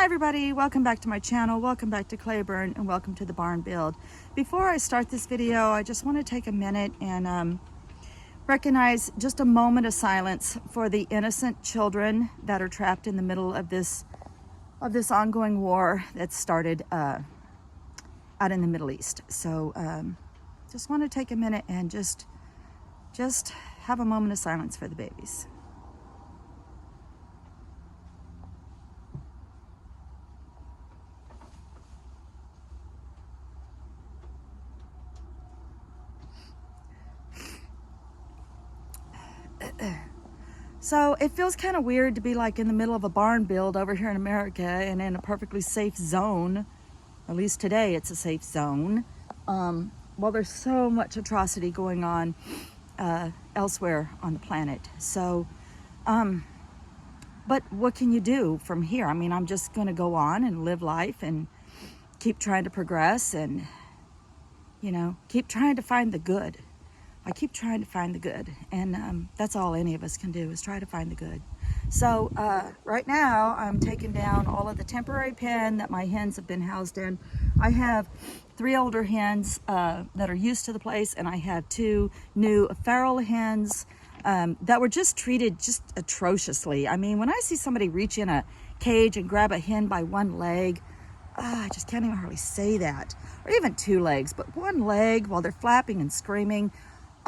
everybody, welcome back to my channel, welcome back to Claiborne, and welcome to the barn build. Before I start this video, I just want to take a minute and recognize just a moment of silence for the innocent children that are trapped in the middle of this ongoing war that started out in the Middle East. So just want to take a minute and just have a moment of silence for the babies. So it feels kind of weird to be like in the middle of a barn build over here in America and in a perfectly safe zone. At least today it's a safe zone. While there's so much atrocity going on elsewhere on the planet. So, but what can you do from here? I mean, I'm just going to go on and live life and keep trying to progress and, you know, keep trying to find the good. I keep trying to find the good, and that's all any of us can do is try to find the good. So right now I'm taking down all of the temporary pen that my hens have been housed in. I have 3 older hens that are used to the place, and I have 2 new feral hens that were just treated just atrociously. I mean, when I see somebody reach in a cage and grab a hen by one leg, I just can't even hardly say that, or even 2 legs, but one leg while they're flapping and screaming.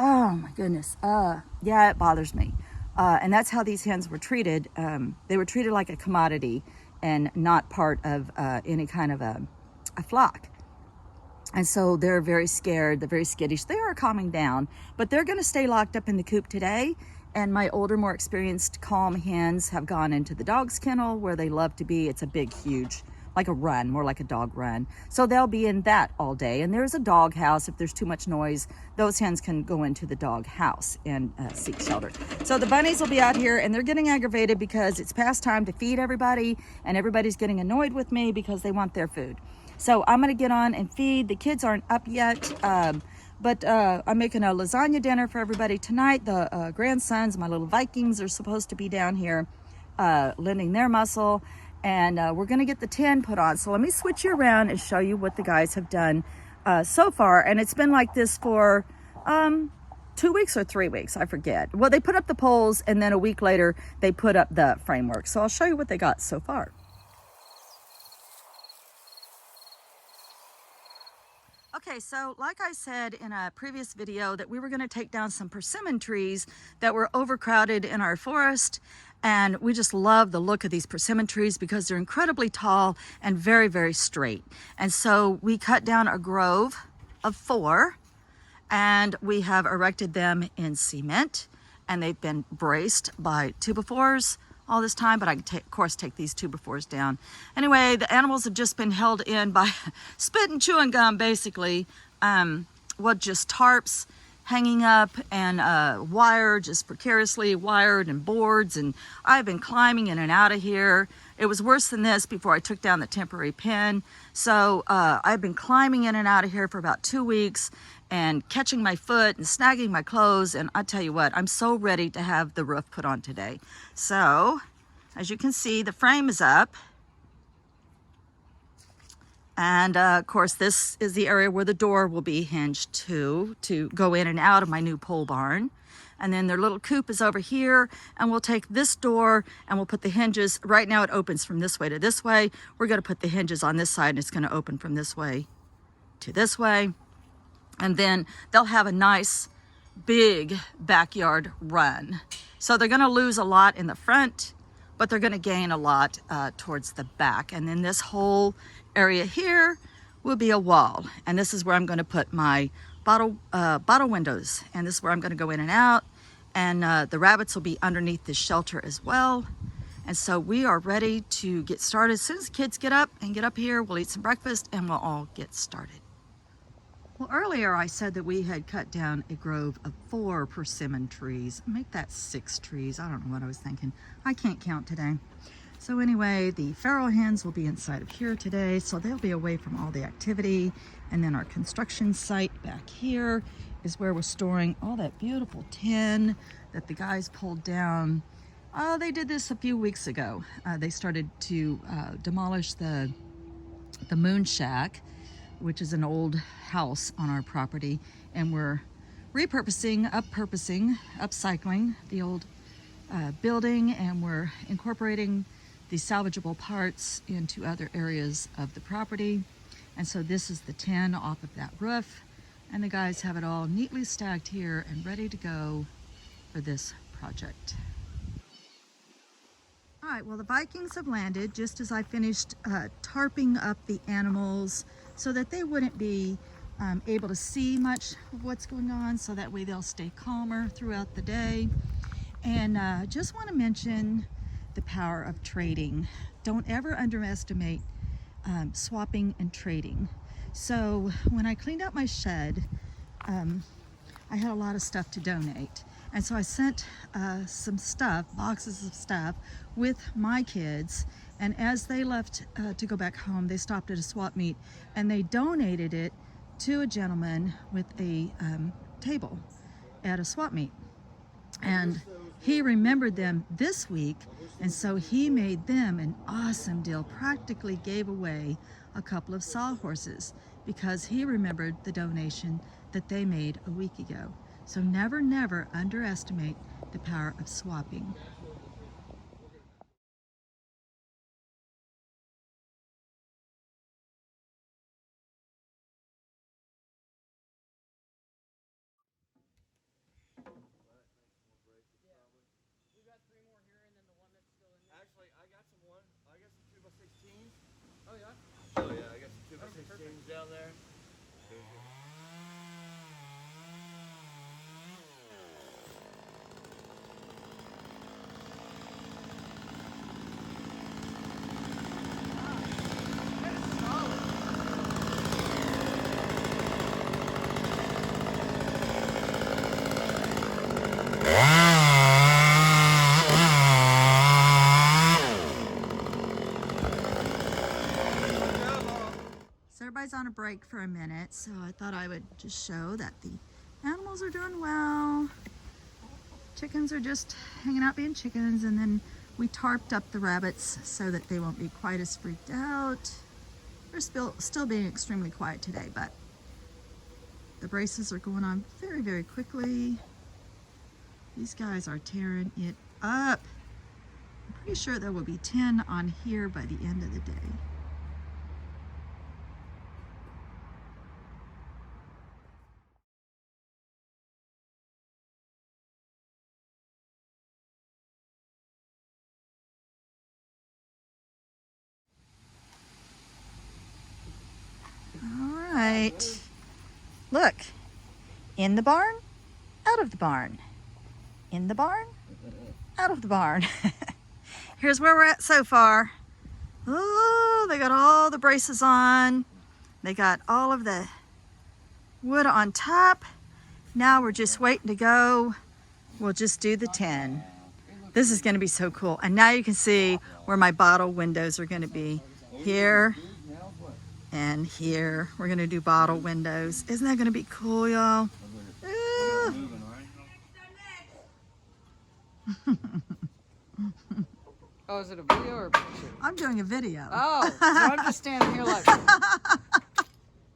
Oh my goodness. Yeah, it bothers me. And that's how these hens were treated. They were treated like a commodity and not part of any kind of a flock. And so they're very scared. They're very skittish. They are calming down, but they're going to stay locked up in the coop today. And my older, more experienced, calm hens have gone into the dog's kennel where they love to be. It's a big, huge, like a run, more like a dog run. So they'll be in that all day. And there's a dog house. If there's too much noise, those hens can go into the dog house and seek shelter. So the bunnies will be out here, and they're getting aggravated because it's past time to feed everybody, and everybody's getting annoyed with me because they want their food. So I'm going to get on and feed. The kids aren't up yet, but I'm making a lasagna dinner for everybody tonight. The grandsons, my little Vikings, are supposed to be down here lending their muscle. And we're going to get the tin put on. So let me switch you around and show you what the guys have done so far. And it's been like this for 2 weeks or 3 weeks, I forget. Well, they put up the poles, and then a week later they put up the framework. So I'll show you what they got so far. Okay, so like I said in a previous video that we were going to take down some persimmon trees that were overcrowded in our forest, and we just love the look of these persimmon trees because they're incredibly tall and very, very straight. And so we cut down a grove of 4, and we have erected them in cement, and they've been braced by 2x4s all this time, but I can of course take these 2x4s down. Anyway, the animals have just been held in by spit and chewing gum, basically. Just tarps hanging up and wire, just precariously wired, and boards, and I've been climbing in and out of here. It was worse than this before I took down the temporary pen. So I've been climbing in and out of here for about 2 weeks and catching my foot and snagging my clothes, and I tell you what, I'm so ready to have the roof put on today. So as you can see, the frame is up. And of course, this is the area where the door will be hinged to go in and out of my new pole barn. And then their little coop is over here, and we'll take this door and we'll put the hinges. Right now it opens from this way to this way. We're going to put the hinges on this side, and it's going to open from this way to this way. And then they'll have a nice big backyard run. So they're going to lose a lot in the front, but they're going to gain a lot towards the back. And then this whole area here will be a wall, and this is where I'm going to put my bottle windows, and this is where I'm going to go in and out, and the rabbits will be underneath this shelter as well. And so we are ready to get started. As soon as the kids get up here, we'll eat some breakfast and we'll all get started. Well, earlier I said that we had cut down a grove of 4 persimmon trees. Make that 6 trees. I don't know what I was thinking. I can't count today. So anyway, the feral hens will be inside of here today, so they'll be away from all the activity. And then our construction site back here is where we're storing all that beautiful tin that the guys pulled down Oh, they did this a few weeks ago. They started to demolish the Moon Shack, which is an old house on our property, and we're repurposing, upcycling the old building, and we're incorporating the salvageable parts into other areas of the property. And so this is the tin off of that roof, and the guys have it all neatly stacked here and ready to go for this project. All right, well, the Vikings have landed just as I finished tarping up the animals so that they wouldn't be able to see much of what's going on, so that way they'll stay calmer throughout the day. And just want to mention the power of trading. Don't ever underestimate swapping and trading. So when I cleaned out my shed, I had a lot of stuff to donate. And so I sent some stuff, boxes of stuff, with my kids. And as they left to go back home, they stopped at a swap meet and they donated it to a gentleman with a table at a swap meet. And he remembered them this week, and so he made them an awesome deal, practically gave away a couple of sawhorses because he remembered the donation that they made a week ago. So never, never underestimate the power of swapping. Actually, I got some one. I got some 2x16s. Oh yeah. Oh yeah, I got some 2x16s down there. So everybody's on a break for a minute, so I thought I would just show that the animals are doing well. Chickens are just hanging out being chickens, and then we tarped up the rabbits so that they won't be quite as freaked out. They're still being extremely quiet today, but the braces are going on very, very quickly. These guys are tearing it up. I'm pretty sure there will be 10 on here by the end of the day. All right. Look, in the barn, out of the barn. In the barn, out of the barn. Here's where we're at so far. Oh, they got all the braces on. They got all of the wood on top. Now we're just waiting to go. We'll just do the 10. This is going to be so cool. And now you can see where my bottle windows are going to be. Here and here. We're going to do bottle windows. Isn't that going to be cool, y'all? Oh, is it a video or a picture? I'm doing a video. Oh, so I'm just standing here like...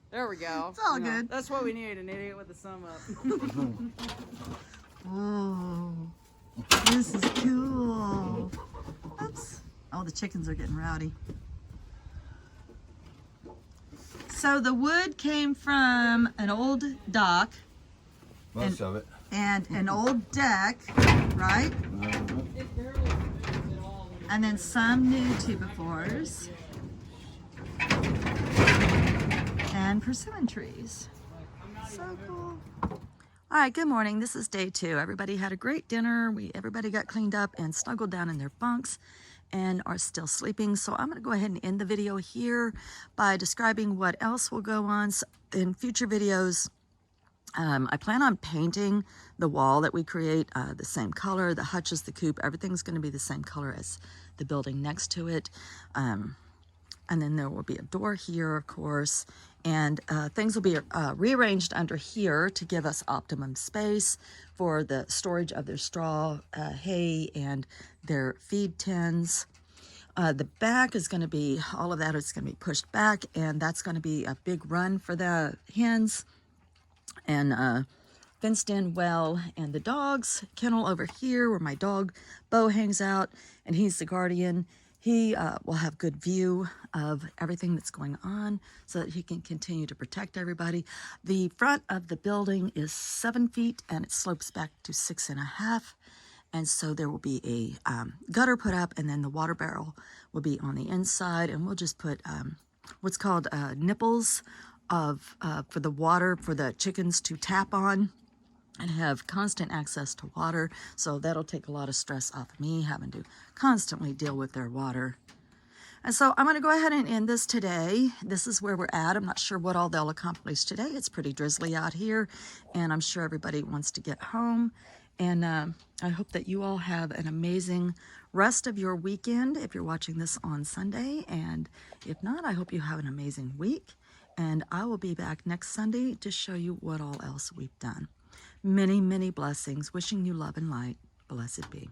There we go. It's all good. That's what we need, an idiot with a thumb up. Oh, this is cool. Oops. Oh, the chickens are getting rowdy. So the wood came from an old dock. Most of it. And an old deck, right? And then some new 2x4s. And persimmon trees. So cool. All right, good morning. This is day 2. Everybody had a great dinner. Everybody got cleaned up and snuggled down in their bunks and are still sleeping. So I'm going to go ahead and end the video here by describing what else will go on in future videos. I plan on painting the wall that we create the same color, the hutches, the coop, everything's going to be the same color as the building next to it. And then there will be a door here, of course, and things will be rearranged under here to give us optimum space for the storage of their straw, hay, and their feed tins. The back is going to be, all of that is going to be pushed back, and that's going to be a big run for the hens, and fenced in well. And the dog's kennel over here where my dog Bo hangs out, and he's the guardian. He will have good view of everything that's going on so that he can continue to protect everybody. The front of the building is 7 feet and it slopes back to 6.5. And so there will be a gutter put up, and then the water barrel will be on the inside, and we'll just put what's called nipples for the water for the chickens to tap on and have constant access to water. So that'll take a lot of stress off of me having to constantly deal with their water. And so I'm going to go ahead and end this today. This is where we're at. I'm not sure what all they'll accomplish today. It's pretty drizzly out here, and I'm sure everybody wants to get home. And I hope that you all have an amazing rest of your weekend if you're watching this on Sunday. And if not, I hope you have an amazing week. And I will be back next Sunday to show you what all else we've done. Many, many blessings. Wishing you love and light. Blessed be.